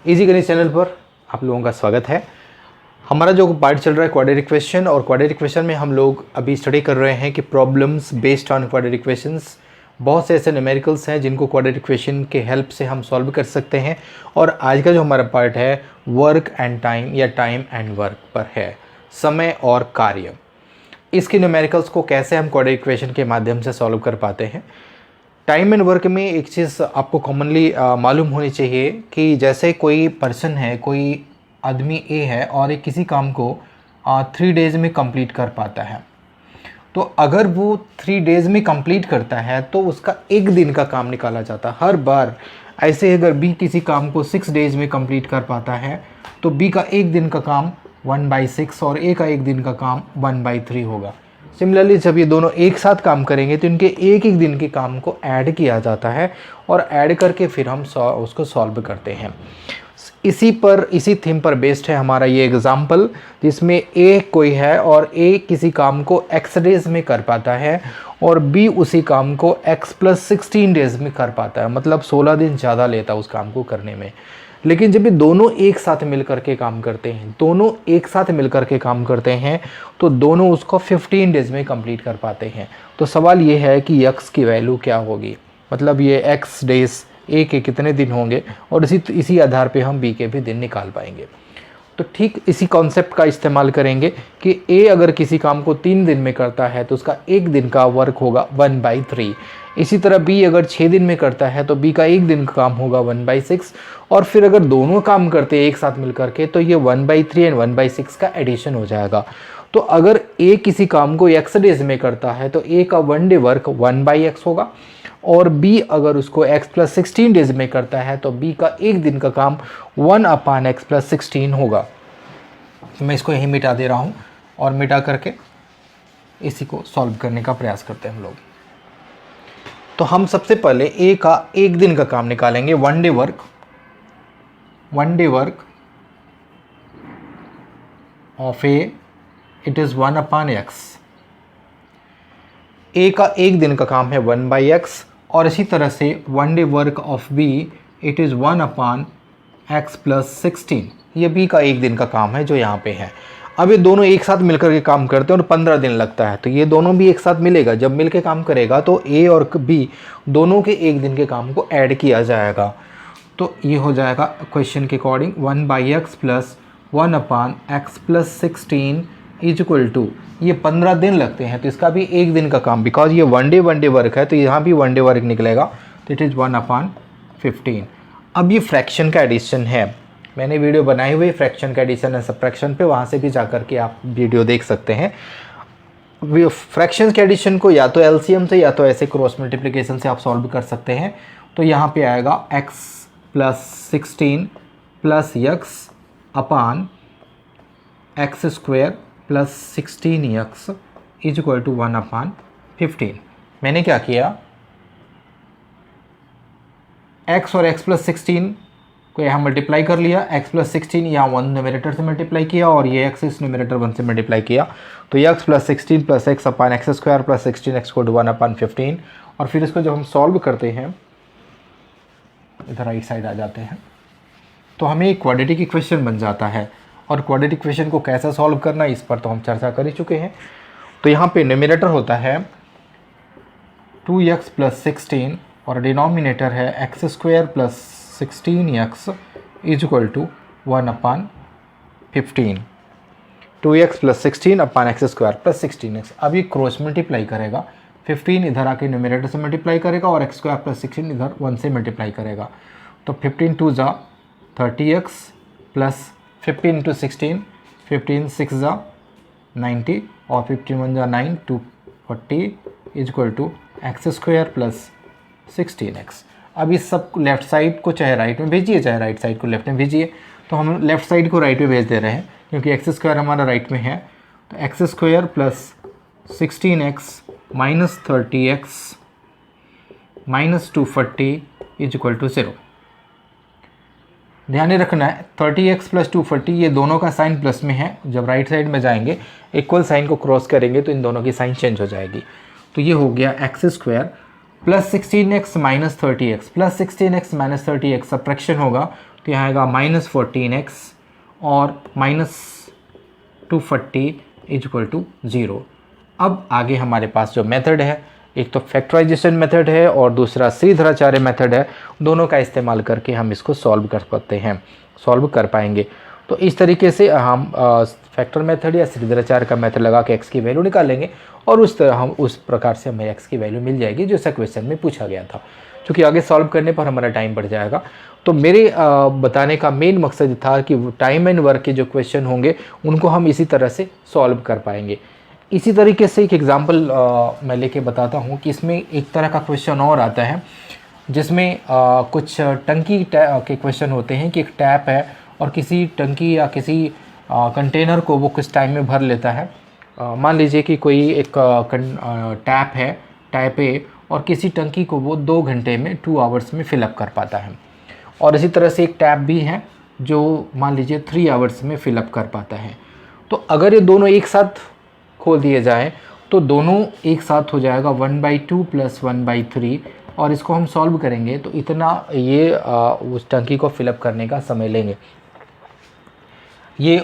Easy गणित channel पर आप लोगों का स्वागत है। हमारा जो पार्ट चल रहा है क्वाड्रेटिक इक्वेशन, और क्वाड्रेटिक इक्वेशन में हम लोग अभी स्टडी कर रहे हैं कि problems based on quadratic equations. बहुत से ऐसे न्यूमेरिकल्स हैं जिनको क्वाड्रेटिक इक्वेशन के हेल्प से हम सॉल्व कर सकते हैं। और आज का जो हमारा पार्ट है वर्क एंड टाइम या टाइम एंड वर्क पर है, समय और कार्य। इसके न्यूमेरिकल्स को कैसे हम क्वाड्रेटिक इक्वेशन के माध्यम से सॉल्व कर पाते हैं। टाइम एंड वर्क में एक चीज़ आपको कॉमनली मालूम होनी चाहिए कि जैसे कोई पर्सन है, कोई आदमी ए है और एक किसी काम को 3 डेज़ में कंप्लीट कर पाता है, तो अगर वो 3 डेज़ में कंप्लीट करता है तो उसका एक दिन का काम निकाला जाता है हर बार। ऐसे अगर बी किसी काम को 6 डेज़ में कंप्लीट कर पाता है तो बी का एक दिन का काम 1/6 और ए का एक दिन का काम 1/3 होगा। सिमिलरली जब ये दोनों एक साथ काम करेंगे तो इनके एक एक दिन के काम को ऐड किया जाता है और ऐड करके फिर हम उसको सॉल्व करते हैं। इसी थीम पर बेस्ड है हमारा ये एग्जाम्पल, जिसमें ए कोई है और ए किसी काम को x डेज़ में कर पाता है और बी उसी काम को x+16 डेज़ में कर पाता है, मतलब 16 दिन ज़्यादा लेता है उस काम को करने में। लेकिन जब ये दोनों एक साथ मिलकर के काम करते हैं, तो दोनों उसको 15 डेज़ में कंप्लीट कर पाते हैं। तो सवाल ये है कि x की वैल्यू क्या होगी, मतलब ये x डेज़ ए के कितने दिन होंगे, और इसी आधार पे हम बी के भी दिन निकाल पाएंगे। तो ठीक इसी कॉन्सेप्ट का इस्तेमाल करेंगे कि ए अगर किसी काम को 3 दिन में करता है तो उसका एक दिन का वर्क होगा 1/3। इसी तरह बी अगर 6 दिन में करता है तो बी का एक दिन का काम होगा 1/6। और फिर अगर दोनों काम करते हैं एक साथ मिल करके तो ये 1/3 एंड 1/6 का एडिशन हो जाएगा। तो अगर ए किसी काम को x डेज में करता है तो ए का 1 डे वर्क 1/x होगा, और b अगर उसको x+16 डेज में करता है तो b का एक दिन का काम 1/x+16 होगा। मैं इसको यहीं मिटा दे रहा हूँ और मिटा करके इसी को सॉल्व करने का प्रयास करते हैं हम लोग। तो हम सबसे पहले a का एक दिन का काम निकालेंगे, 1 day work of a, it is 1/x। a का एक दिन का काम है 1/x, और इसी तरह से 1 day work of b, it is 1/x+16। ये b का एक दिन का काम है जो यहाँ पे है। अब ये दोनों एक साथ मिलकर के काम करते हैं और 15 दिन लगता है, तो ये दोनों भी एक साथ मिलेगा। जब मिल के काम करेगा तो a और b दोनों के एक दिन के काम को ऐड किया जाएगा। तो ये हो जाएगा क्वेश्चन के अकॉर्डिंग 1/x+1/x+16 इक्वल टू, ये 15 दिन लगते हैं तो इसका भी एक दिन का काम, बिकॉज ये 1 डे वर्क है तो यहाँ भी 1 डे वर्क निकलेगा, तो इट इज़ 1/15। अब ये फ्रैक्शन का एडिशन है, मैंने वीडियो बनाई हुई फ्रैक्शन का एडिशन एंड सबट्रैक्शन पे, वहाँ से भी जा कर के आप वीडियो देख सकते हैं। फ्रैक्शन के एडिशन को या तो एलसीएम से या तो ऐसे क्रॉस मल्टीप्लिकेशन से आप सॉल्व कर सकते हैं। तो यहाँ पे आएगा x+16 + x/(x²+16x) इक्वल टू 1/15। मैंने क्या किया, x और x+16 को यहाँ मल्टीप्लाई कर लिया, x+16 यहाँ 1 न्यूमरेटर से मल्टीप्लाई किया और ये x इस न्यूमरेटर 1 से मल्टीप्लाई किया, तो ये x+16 + x/(x²+16x) को 1/15। और फिर इसको जब हम सॉल्व करते हैं, इधर राइट साइड आ जाते हैं, तो हमें एक क्वाड्रेटिक इक्वेशन बन जाता है। और क्वाड्रेटिक इक्वेशन को कैसे सॉल्व करना इस पर तो हम चर्चा कर ही चुके हैं। तो यहाँ पे न्यूमरेटर होता है 2x+16 और डिनोमिनेटर है x² + 16x equal to 1/15। 2x+16/x² + 16x। अब ये क्रॉस मल्टीप्लाई करेगा, 15 इधर आके न्यूमरेटर से मल्टीप्लाई करेगा और x² + 16 इधर 1 से मल्टीप्लाई करेगा। तो 15 2 = 30x प्लस 15 × 16, 15 6 = 90 और 15 1 = 9, 240 इक्वल टू x² + 16x। अब इस सब लेफ्ट साइड को चाहे राइट में भेजिए, चाहे राइट साइड को लेफ्ट में भेजिए। तो हम लेफ्ट साइड को राइट में भेज दे रहे हैं क्योंकि x² हमारा राइट में है। तो x² + 16x - 30x - 240 equal to 0। ध्यान रखना है 30x + 240 ये दोनों का साइन प्लस में है। जब राइट साइड में जाएंगे इक्वल साइन को क्रॉस करेंगे तो इन दोनों की साइन चेंज हो जाएगी। तो ये हो गया x²। +16x minus 30x, +16x minus 30x subtraction होगा तो यहाँ आएगा -14x और -240 = 0। अब आगे हमारे पास जो मेथड है, एक तो फैक्टराइजेशन मेथड है और दूसरा श्रीधराचार्य मेथड है, दोनों का इस्तेमाल करके हम इसको सॉल्व कर पाएंगे। तो इस तरीके से हम फैक्टर मेथड या श्रीधराचार्य का मेथड लगा के x की वैल्यू निकालेंगे और उस प्रकार से हमें x की वैल्यू मिल जाएगी जैसा क्वेश्चन में पूछा गया था। क्योंकि आगे सॉल्व करने पर हमारा टाइम बढ़ जाएगा, तो मेरे बताने का मेन मकसद था कि टाइम एंड वर्क के जो क्वेश्चन होंगे उनको हम इसी तरह से सॉल्व कर पाएंगे। इसी तरीके से एक एग्जांपल मैं लेके बताता हूँ कि इसमें एक तरह का क्वेश्चन और आता है जिसमें कुछ टंकी के क्वेश्चन होते हैं कि एक टैप है और किसी टंकी या किसी कंटेनर को वो कुछ टाइम में भर लेता है। मान लीजिए कि कोई एक टैप ए और किसी टंकी को वो 2 घंटे में 2 आवर्स में फिलअप कर पाता है। और इसी तरह से एक टैप भी है जो मान लीजिए 3 आवर्स में फिलअप कर पाता है। तो अगर ये दोनों एक साथ खोल दिए जाएँ तो दोनों एक साथ हो जाएगा 1/2 + 1/3 और इसको हम सॉल्व करेंगे तो इतना ये उस टंकी को फिलअप करने का समय लेंगे। ये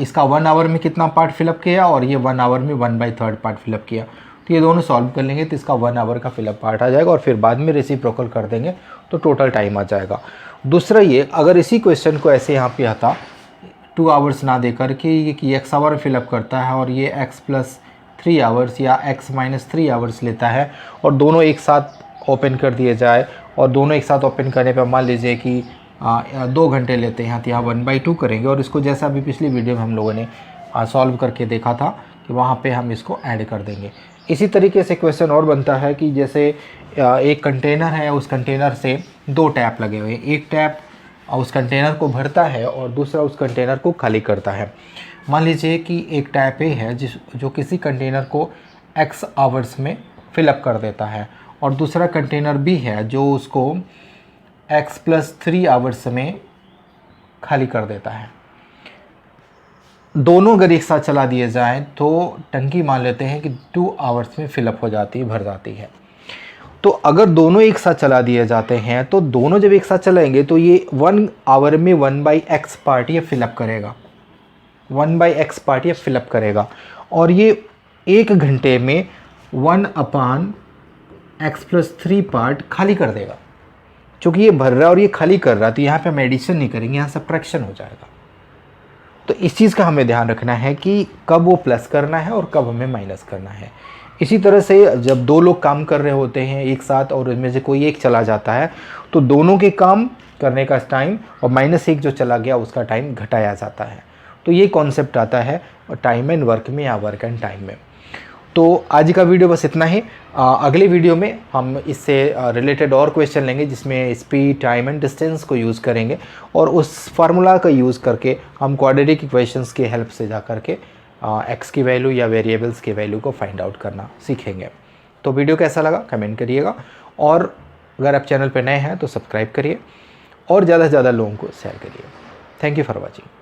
इसका 1 आवर में कितना पार्ट फिलअप किया और ये 1 आवर में 1/3 पार्ट फिलअप किया, तो ये दोनों सॉल्व कर लेंगे तो इसका 1 आवर का फिलअप पार्ट आ जाएगा और फिर बाद में रेसिप्रोकल कर देंगे तो टोटल टाइम आ जाएगा। दूसरा ये, अगर इसी क्वेश्चन को ऐसे यहाँ पे आता 2 आवर्स ना देकर कि x आवर फिलअप करता है और ये x + 3 आवर्स या x - 3 आवर्स लेता है और दोनों एक साथ ओपन कर दिए जाए और दोनों एक साथ ओपन करने पर मान लीजिए कि 2 घंटे लेते हैं तो यहाँ 1/2 करेंगे और इसको जैसा अभी पिछली वीडियो में हम लोगों ने सॉल्व करके देखा था कि वहाँ पे हम इसको ऐड कर देंगे। इसी तरीके से क्वेश्चन और बनता है कि जैसे एक कंटेनर है, उस कंटेनर से 2 टैप लगे हुए हैं, एक टैप उस कंटेनर को भरता है और दूसरा उस कंटेनर को खाली करता है। मान लीजिए कि एक टैप ए है जो किसी कंटेनर को x आवर्स में फिलअप कर देता है और दूसरा कंटेनर भी है जो उसको x + 3 आवर्स में खाली कर देता है। दोनों अगर एक साथ चला दिए जाएं तो टंकी मान लेते हैं कि 2 आवर्स में फिलअप हो जाती है, भर जाती है। तो अगर दोनों एक साथ चला दिए जाते हैं तो दोनों जब एक साथ चलाएंगे तो ये 1 आवर में 1/x पार्ट ये फिलअप करेगा, 1/x पार्ट ये फिलअप करेगा और ये 1 घंटे में 1/x + 3 पार्ट खाली कर देगा। चूँकि ये भर रहा है और ये खाली कर रहा है तो यहाँ पे हम एडिशन नहीं करेंगे, यहाँ सब्ट्रैक्शन हो जाएगा। तो इस चीज़ का हमें ध्यान रखना है कि कब वो प्लस करना है और कब हमें माइनस करना है। इसी तरह से जब 2 लोग काम कर रहे होते हैं एक साथ और उनमें से कोई एक चला जाता है तो दोनों के काम करने का टाइम और -1 जो चला गया उसका टाइम घटाया जाता है। तो ये कॉन्सेप्ट आता है टाइम एंड वर्क में या वर्क एंड टाइम में। तो आज का वीडियो बस इतना ही। अगले वीडियो में हम इससे रिलेटेड और क्वेश्चन लेंगे जिसमें स्पीड, टाइम एंड डिस्टेंस को यूज़ करेंगे और उस फार्मूला का यूज़ करके हम क्वाड्रेटिक इक्वेशंस की हेल्प से जा करके x की वैल्यू या वेरिएबल्स की वैल्यू को फाइंड आउट करना सीखेंगे। तो वीडियो कैसा लगा कमेंट करिएगा और अगर आप चैनल पर नए हैं तो सब्सक्राइब करिए और ज़्यादा से ज़्यादा लोगों को शेयर करिए। Thank you for watching.